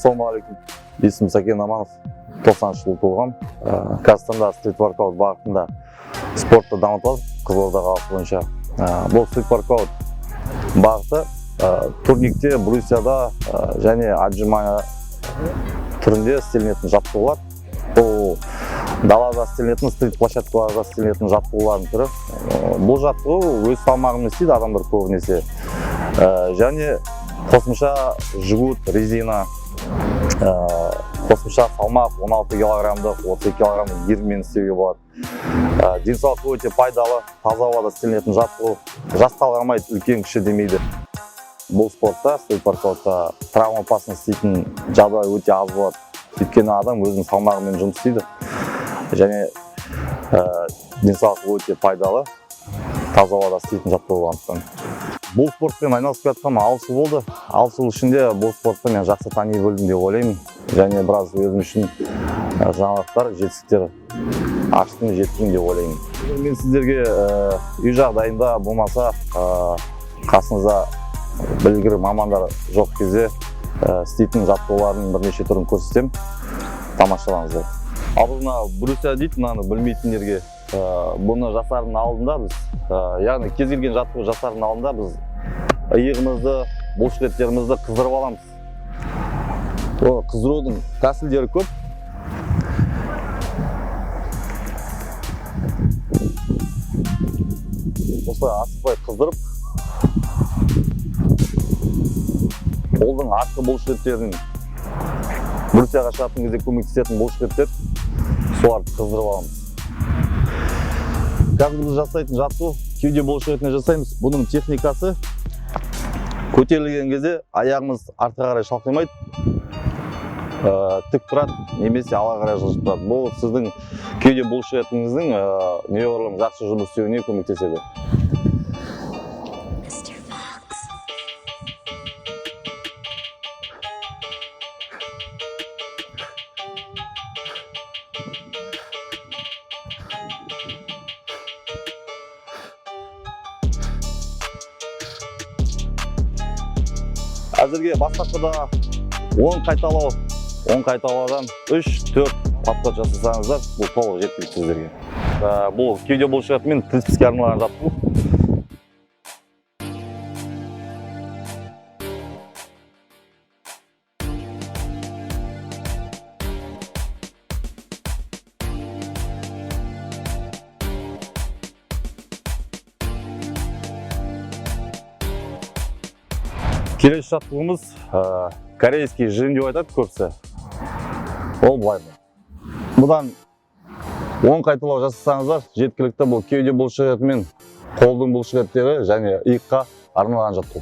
Ассалаумағалейкум. Есімім Сакен Аманов. 90 жылы туылғам. Қазақстанда стрит воркаут бағытында спортты дамытып Қызылорда қаласы бойынша. Бұл стрит воркаут бағыты турникте, брусьяда және отжимания түрінде істелінетін жаттығулар. Бұл далада істелінетін, стрит площадкаларда істелінетін жаттығулардың түрі. Бұл жаттығу өз салмағымен істейді адамдар көбінесе. Және қосымша жүгут, резина, қосымша салмақ 16 килограммдық, 32 килограммдық ермен істеуге болады. Денсаулыққа өте пайдалы, таза ауада істелінетін жаттығу. Жас талғамайды, үлкен кіші демейді. Бұл спортта, стрит воркаутта травма опасность дейтін жағдай өте аз болады. Өйткені адам өзінің салмағымен жұмыс істейді. Және денсаулыққа өте пайдалы, таза ауада істейтін жаттығу болғандықтан. Бұл спортпен айналысып жатқаныма 6 жыл болды. 6 жыл ішінде бұл спортты мен жақсы тани білдім деп ойлаймын. Және біраз өзім үшін жаңалықтар, жетістіктер аштым, жеттім деп ойлаймын. Мен сіздерге үй жағдайында болмаса қасыңызда білгір мамандар жоқ кезде істейтін жаттығулардың бірнеше түрін көрсетем. Тамашалаңыздар. Ал бұны брусья дейді, мынаны білмейтіндерге. Бұны жасардың алдында біз, яғни кез келген жаттығу жасардың алдында біз иығымызды, бұлшықеттерімізді қыздырып аламыз. Қыздырудың тәсілдері көп. Осылай асықпай қыздырып, қолдың артқы бұлшықеттерін брусьяға шығатын кезде көмектесетін бұлшықеттер, соларды қыздырып аламыз. Қазір біз жасайтын жаттығу кеуде бұлшықетіне жасаймыз. Бұның техникасы көтерілген кезде аяғымыз артқа қарай шалқаймайды, тік тұрады, немесе алға қарай жылжып тұрады. Бұл сіздің кеуде бұлшықетіңіздің неғұрлым жақсы жұмыс істеуіне көмектеседі. Әзірге бастапқыда 10 қайталау, 10 қайталаудан 3-4 подход жасасаңыздар, бұл толық жеткілікті сіздерге. Бұл кеуде бұлшықеті мен трицепске арналған жаттығу. Келесі жаттығуымыз корейский жим деп айтады көбісі. Ол былай. Бұдан 10 қайталау жасасаңыздар жеткілікті. Бұл кеуде бұлшықеті мен қолдың бұлшықеттері және иыққа арналған жаттығу.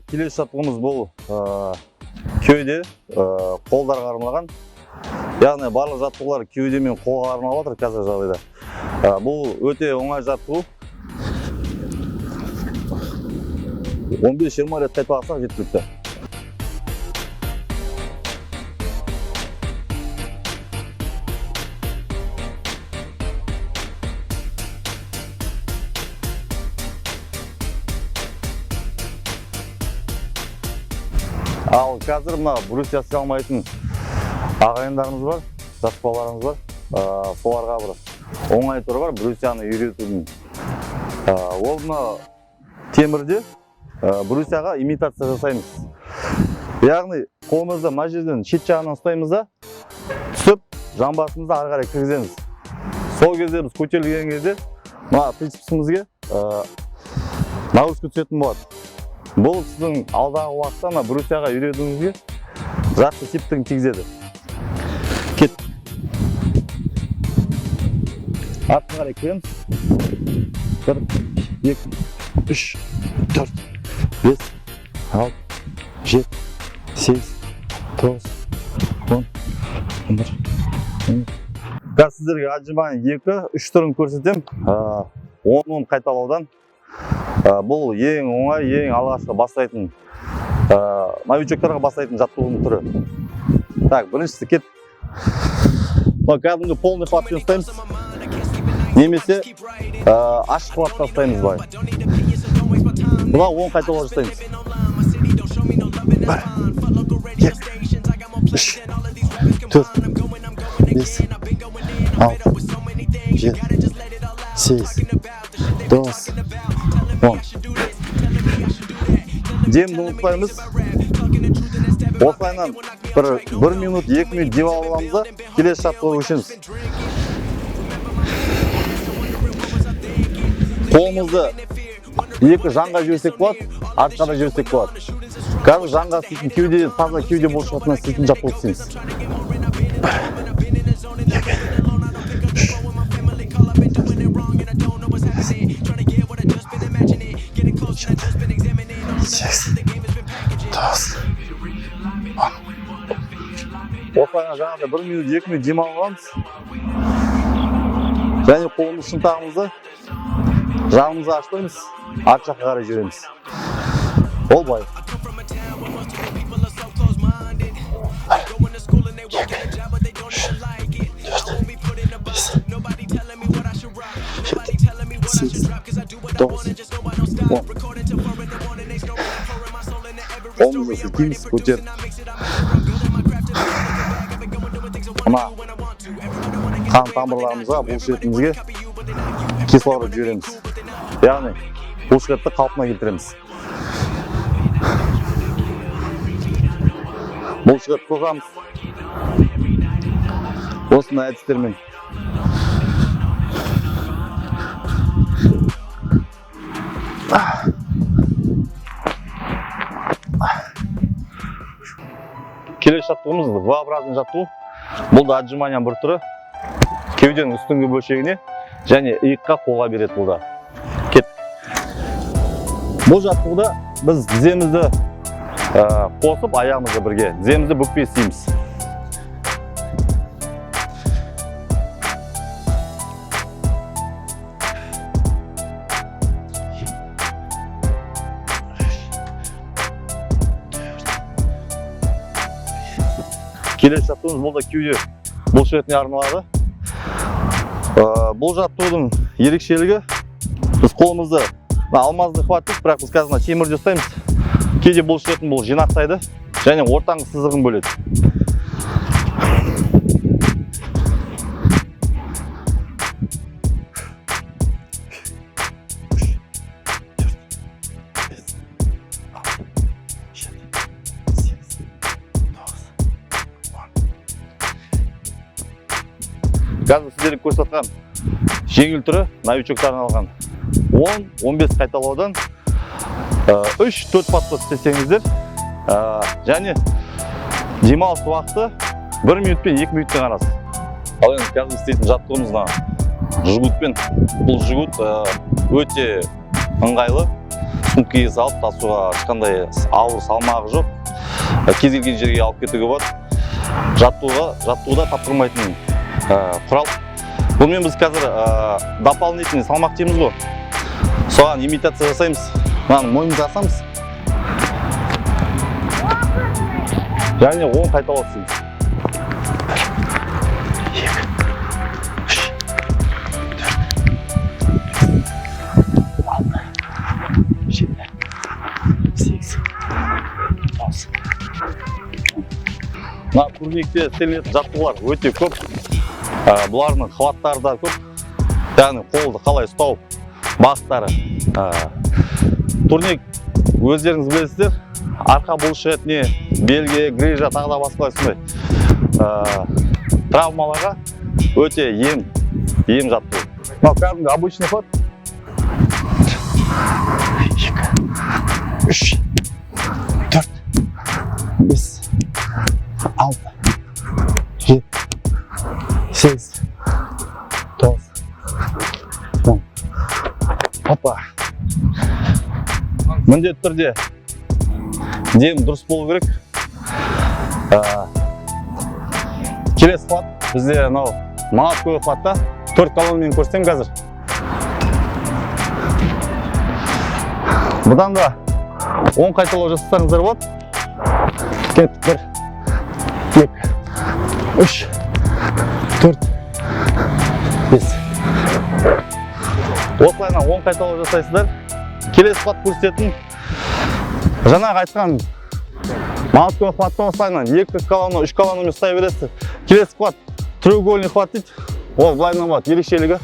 Келесі жаттығуымыз бұл кеуде, қолдарға арналған. Яғни барлық жаттығулар кеуде мен қолға арналып отыр қазір жағдайда. Бұл өте оңай жаттығу. 15-20 рет қайталасақ жеткілікті. Ал қазір мына брусья істей алмайтын ағайындарымыз бар, жас балаларымыз бар. Соларға бір оңай түрі бар, брусьяны үйретудің. Ол мына темірде брусьяға имитация жасаймыз. Яғни қолымызды мына жерден шет жағынан ұстаймыз да, түсіп, жамбасымызды ары қарай кіргіземіз. Сол кезде біз көтерілген кезде мына трицепсімізге нагрузка түсетін болады. Бұл сіздің алдағы уақытта мына брусьяға үйретуіңізге жақсы септігін тигізеді. Кет. Артқа қарай кіреміз. 1, 2, 3, 4, 5, 6, 7, 8, 9, 10, 11. Қазір сіздерге отжимания 2-3 түрін көрсетем. 10 қайталаудан. Бұл ең оңай, ең алғашқы бастайтын, новичоктарға бастайтын жаттығудың түрі. Так, біріншісі кет. Кәдімгі полный подпен ұстаймыз. Немесе ашық қылып тастаймыз былай. Бұла 10 қайталау жасаймыз. 1, 2, 3, 4, 5, 6, 7, 8, 9, 10. Демді ұмытпаймыз. Осылайынан 1 минут, 2 минут дем аламыз да, келесі жаттығуға көшеміз. Қолымызды екі жанға жіберсек болады, артқа да жіберсек болады. Қазір жанға істейтін кеуде, таза кеуде бұлшықетіне істейтін жаттығу істейміз. 1, 2, 3, 4, 5, 6, 7, 8, 9, 10. Осылайынан жаңағыдай 1 минут, 2 минут дем аламыз. Және қолымыз шынтағымызды жағымызды ашпаймыз, арт жаққа қарай жүреміз. Ол былай. 10 сілтейміз, көтеріп. Мына қан тамырларымызға, бұлшықетімізге кислород жібереміз. Яғни бұлшықетті қалпына келтіреміз. Бұлшықет қоғамыз. Осындай әдістермен. Келесі жаттығымыз V-образный жаттығу. Бұл да отжиманияның бір түрі. Кеуденің үстіңгі бөлшегіне және иыққа қолға береді бұл да. Кет. Бұл жаттығуда біз тіземізді қосып, аяғымызды бірге, тіземізді бүкпей істейміз. Келесі жаттығымыз бұл да кеуде бұлшықетіне арналады. Бұл жаттығудың ерекшелігі, біз қолымызды алмазды қуаттық, бірақ біз қазір темірді ұстаймыз. Кейде бұлшықетін бұл жинақтайды және ортаңғы сызығын бөледі. Қазір сіздерге көрсеткен жеңіл түрі новичоктардан алған 10-15 қайталаудан 3-4 подход істесеңіздер, және демалыс уақыты 1 минут пен 2 минуттен арасы. Ал енді қазір істейтін жаттығымызда жгутпен. Бұл жгут өте ыңғайлы. Сумкаға салып тасуға ешқандай ауыр салмағы жоқ. Кез келген жерге алып кетуге болады. Жаттығуда таптырмайтын құрал. Бұнымен біз қазір дополнительный салмақ дейміз ғой. Соған имитация жасаймыз. Мынаны мойнымызға асамыз. Және 10 қайталау істейміз. 2, 3, 4, 5, 6, 7, 8, 9. Мына турникте істелінетін жаттығулар өте көп. Бұлардың қуаттары да көп. Яғни қолды қалай ұстау бағыттары. Турник өздеріңіз білесіздер, арқа бұлшықетіне, белге, грыжа, тағы да басқалай сондай травмаларға өте ем жаттығу. Мынау кәдімгі обычный ход. 2, 3, 4, 5, 6, 7, 8, 9, 10. Опа. Міндетті түрде дем дұрыс болу керек. Келесі қуат бізде молотковый қуатта 4 колоннамен көрсетем қазір. Бұдан да 10 қайталау жасастарыңыздар болады. 1, 2, 3, 4, 5. осылайынан 10 қайталау жасайсыздар. Келесі қуат көрсететін жаңағы айтқан молотком хваттан осылайынан 2 колонна, 3 колоннамен ұстай бересіз. Келесі қуат треугольный хват дейді. Ол былайынан болады ерекшелігі.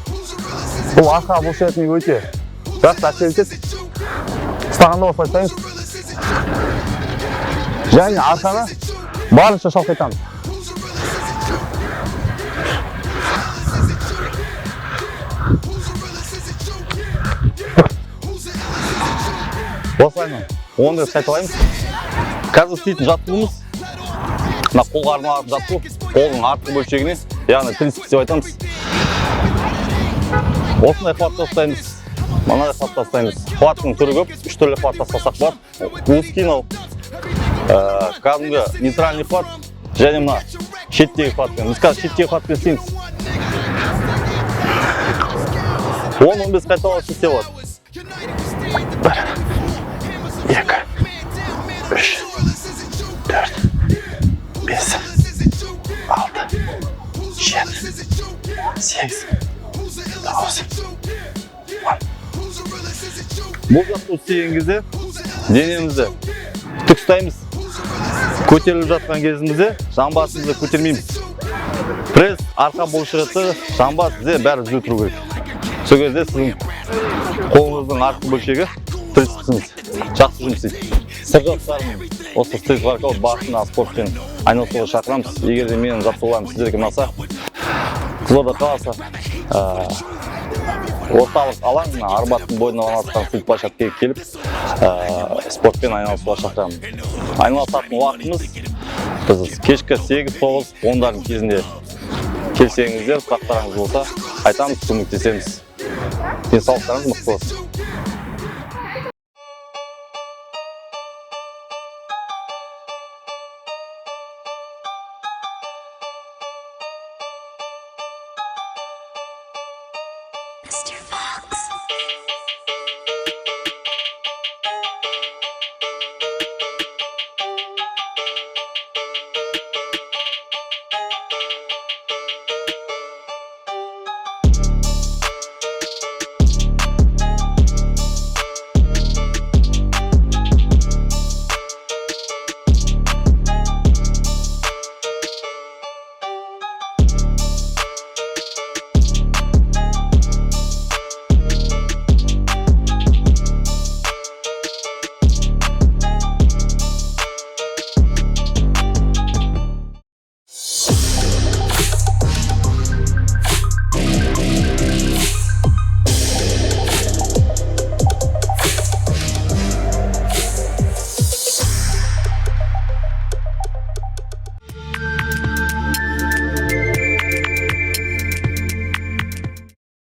Бұл арқа бұлшетіне өте жақсы әсер етеді. Ұстағанда осылай ұстаймыз. Және арқаны барынша шалқайтамыз. Осылайынан 10 рет қайталаймыз. Қазір істейтін жаттығуымыз мына қолға арналған жаттығу, қолдың артқы бөлшегіне, яғни трицепс деп айтамыз. Осындай хватта ұстаймыз. Мынадай хватта ұстаймыз. Хваттың түрі көп, 3 түрлі хватта ұстасақ бар. Узкий, кәдімгі нейтральный хват және мына шеттегі хватпен. Біз қазір шеттегі хватпен істейміз. 10-15 қайталау істесе болады. 1, 2, 3, 4, 5, 6, 7, 8, 9, 10. Бұл жаттығу істеген кезде денемізді тік ұстаймыз. Көтеріліп жатқан кезімізде жамбасымызды көтермейміз. Пресс, арқа бұлшығы, жамбас, бәрі түзу тұру керек. Сол кезде сіздің қолыңыздың артқы бөлшегі трицепсіңіз жақсы жұмыс істейді. Сырғаттарым осы стрит воркаут бағытында спортпен айналысуға шақырамыз. Егер де менің жаттығуларым сіздерге ұнаса, Қызылорда қаласы орталық алаң, Арбаттың бойына орналасқан стрит площадкаға келіп, спортпен айналысуға шақырамын. Айналысатын уақытымыз біз кешкі 8-9, 10-дардың кезінде келсеңіздер, сұрақтарыңыз болса, айтамыз, көмектесеміз. Денсаулықтарыңыз мықты болсын. Mr.